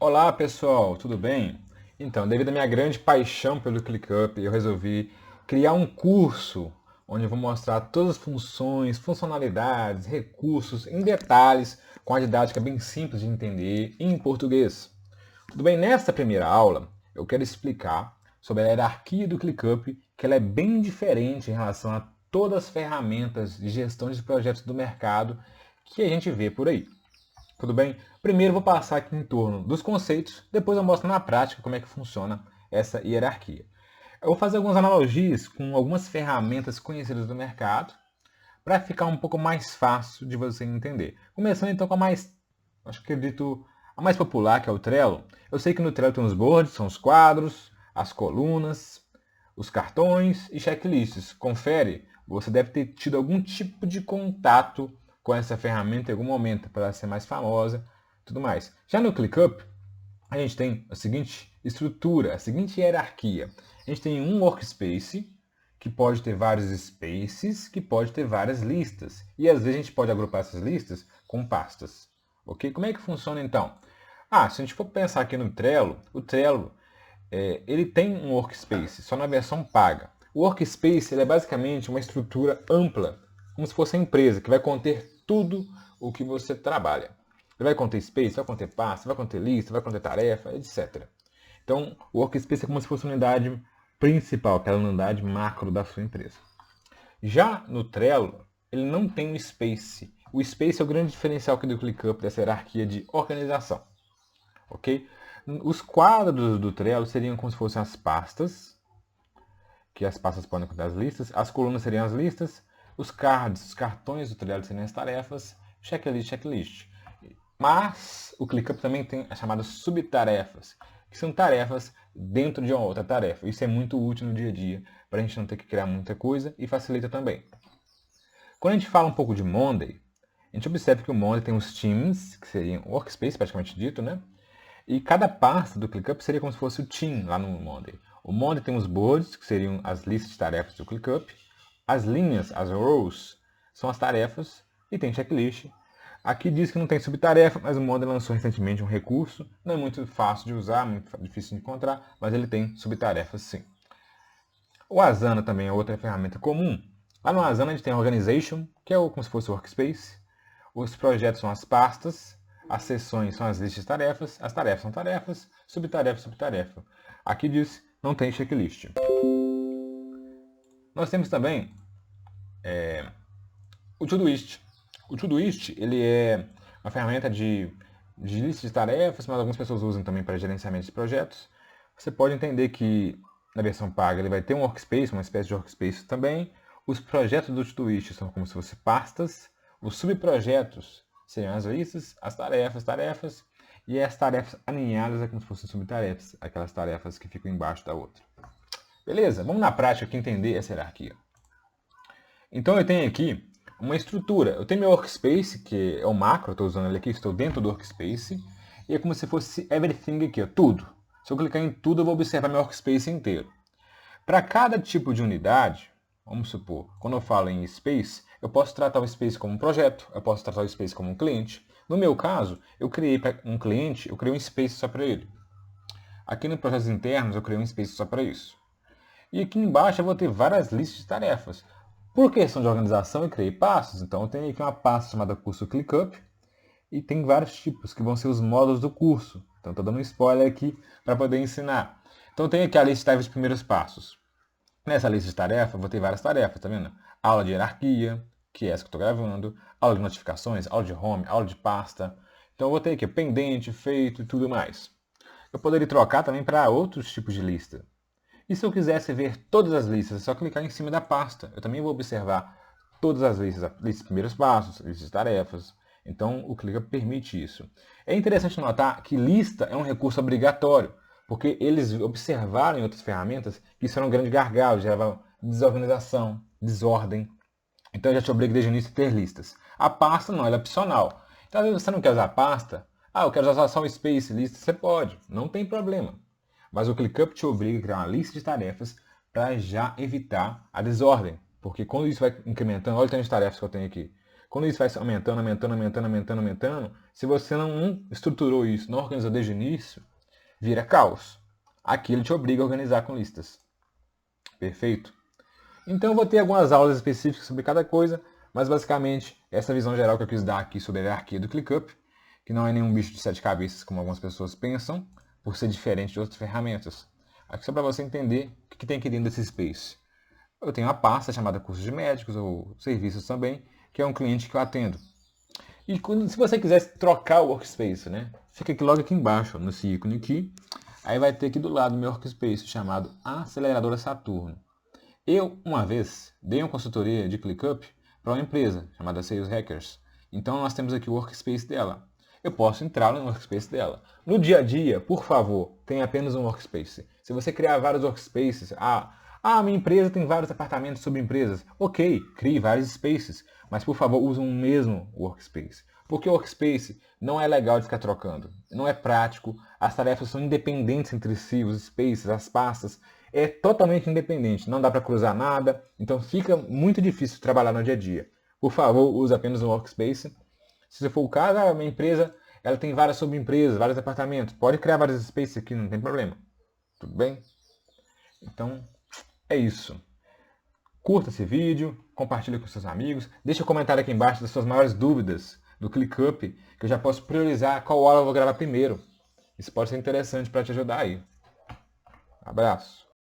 Olá pessoal, tudo bem? Então, devido à minha grande paixão pelo ClickUp, eu resolvi criar um curso onde eu vou mostrar todas as funções, funcionalidades, recursos em detalhes, com a didática bem simples de entender em português. Tudo bem? Nesta primeira aula, eu quero explicar sobre a hierarquia do ClickUp, que ela é bem diferente em relação a todas as ferramentas de gestão de projetos do mercado que a gente vê por aí. Tudo bem? Primeiro vou passar aqui em torno dos conceitos, depois eu mostro na prática como é que funciona essa hierarquia. Eu vou fazer algumas analogias com algumas ferramentas conhecidas do mercado para ficar um pouco mais fácil de você entender. Começando então com a mais, acho que acredito, a mais popular, que é o Trello. Eu sei que no Trello tem os boards, são os quadros, as colunas, os cartões e checklists. Confere, você deve ter tido algum tipo de contato com essa ferramenta em algum momento para ela ser mais famosa, tudo mais. Já no ClickUp, a gente tem a seguinte estrutura, a seguinte hierarquia. A gente tem um workspace que pode ter vários spaces, que pode ter várias listas. E às vezes a gente pode agrupar essas listas com pastas. Ok? Como é que funciona então? Se a gente for pensar aqui no Trello, o Trello ele tem um workspace, só na versão paga. O workspace ele é basicamente uma estrutura ampla, como se fosse a empresa, que vai conter tudo o que você trabalha. Ele vai conter space, vai conter pasta, vai conter lista, vai conter tarefa, etc. Então, o workspace é como se fosse a unidade principal, aquela unidade macro da sua empresa. Já no Trello, ele não tem um space. O space é o grande diferencial aqui do ClickUp, dessa hierarquia de organização. Ok? Os quadros do Trello seriam como se fossem as pastas, que as pastas podem conter as listas, as colunas seriam as listas, os cards, os cartões do Trello seriam as tarefas, checklist. Mas o ClickUp também tem as chamadas subtarefas, que são tarefas dentro de uma outra tarefa. Isso é muito útil no dia a dia, para a gente não ter que criar muita coisa e facilita também. Quando a gente fala um pouco de Monday, a gente observa que o Monday tem os teams, que seriam workspace, praticamente dito, né? E cada pasta do ClickUp seria como se fosse o team lá no Monday. O Monday tem os boards, que seriam as listas de tarefas do ClickUp. As linhas, as rows, são as tarefas. E tem checklist. Aqui diz que não tem subtarefa, mas o Monday lançou recentemente um recurso. Não é muito fácil de usar, muito difícil de encontrar, mas ele tem subtarefas sim. O Asana também é outra ferramenta comum. Lá no Asana a gente tem a Organization, que é como se fosse o Workspace. Os projetos são as pastas, as sessões são as listas de tarefas, as tarefas são tarefas, subtarefa. Aqui diz não tem checklist. Nós temos também o Todoist. O Todoist ele é uma ferramenta de lista de tarefas, mas algumas pessoas usam também para gerenciamento de projetos. Você pode entender que na versão paga ele vai ter um workspace, uma espécie de workspace também. Os projetos do Todoist são como se fossem pastas. Os subprojetos seriam as listas, as tarefas, e as tarefas alinhadas é como se fossem subtarefas, aquelas tarefas que ficam embaixo da outra. Beleza? Vamos na prática aqui entender essa hierarquia. Então eu tenho aqui uma estrutura. Eu tenho meu workspace, que é o macro, eu estou usando ele aqui, estou dentro do workspace, e é como se fosse everything aqui, ó, tudo. Se eu clicar em tudo, eu vou observar meu workspace inteiro. Para cada tipo de unidade, vamos supor, quando eu falo em space, eu posso tratar o space como um projeto, eu posso tratar o space como um cliente. No meu caso, eu criei para um cliente, eu criei um space só para ele. Aqui no projetos internos, eu criei um space só para isso. E aqui embaixo eu vou ter várias listas de tarefas. Por questão de organização, eu criei passos. Então eu tenho aqui uma pasta chamada curso ClickUp e tem vários tipos que vão ser os módulos do curso. Então estou dando um spoiler aqui para poder ensinar. Então eu tenho aqui a lista de tarefas de primeiros passos. Nessa lista de tarefas, eu vou ter várias tarefas, tá vendo? Aula de hierarquia, que é essa que eu estou gravando, aula de notificações, aula de home, aula de pasta. Então eu vou ter aqui pendente, feito e tudo mais. Eu poderia trocar também para outros tipos de lista. E se eu quisesse ver todas as listas, é só clicar em cima da pasta. Eu também vou observar todas as listas, a lista de primeiros passos, lista de tarefas. Então o Clicker permite isso. É interessante notar que lista é um recurso obrigatório, porque eles observaram em outras ferramentas que isso era um grande gargalo, gerava desorganização, desordem. Então eu já te obrigo desde o início a ter listas. A pasta não, ela é opcional. Então às vezes você não quer usar a pasta, eu quero usar só o space, lista, você pode, não tem problema. Mas o ClickUp te obriga a criar uma lista de tarefas para já evitar a desordem. Porque quando isso vai incrementando, olha o tanto de tarefas que eu tenho aqui. Quando isso vai aumentando, se você não estruturou isso, não organizou desde o início, vira caos. Aqui ele te obriga a organizar com listas. Perfeito? Então eu vou ter algumas aulas específicas sobre cada coisa, mas basicamente essa visão geral que eu quis dar aqui sobre a hierarquia do ClickUp, que não é nenhum bicho de 7 cabeças como algumas pessoas pensam, por ser diferente de outras ferramentas. Aqui só para você entender o que tem aqui dentro desse space. Eu tenho uma pasta chamada cursos de médicos ou serviços também, que é um cliente que eu atendo. E se você quiser trocar o workspace, né? Fica aqui logo aqui embaixo, nesse ícone aqui. Aí vai ter aqui do lado o meu workspace chamado Aceleradora Saturno. Eu, uma vez, dei uma consultoria de ClickUp para uma empresa chamada Sales Hackers. Então nós temos aqui o workspace dela. Eu posso entrar no workspace dela. No dia a dia, por favor, tenha apenas um workspace. Se você criar vários workspaces, minha empresa tem vários apartamentos subempresas. Ok, crie vários spaces, mas por favor use um mesmo workspace. Porque o workspace não é legal de ficar trocando, não é prático, as tarefas são independentes entre si, os spaces, as pastas, é totalmente independente, não dá para cruzar nada, então fica muito difícil trabalhar no dia a dia. Por favor, use apenas um workspace. Se for o caso, a minha empresa ela tem várias subempresas, vários apartamentos, pode criar vários spaces aqui, não tem problema. Tudo bem? Então, é isso. Curta esse vídeo, compartilhe com seus amigos, deixe um comentário aqui embaixo das suas maiores dúvidas do ClickUp, que eu já posso priorizar qual aula eu vou gravar primeiro. Isso pode ser interessante para te ajudar aí. Abraço.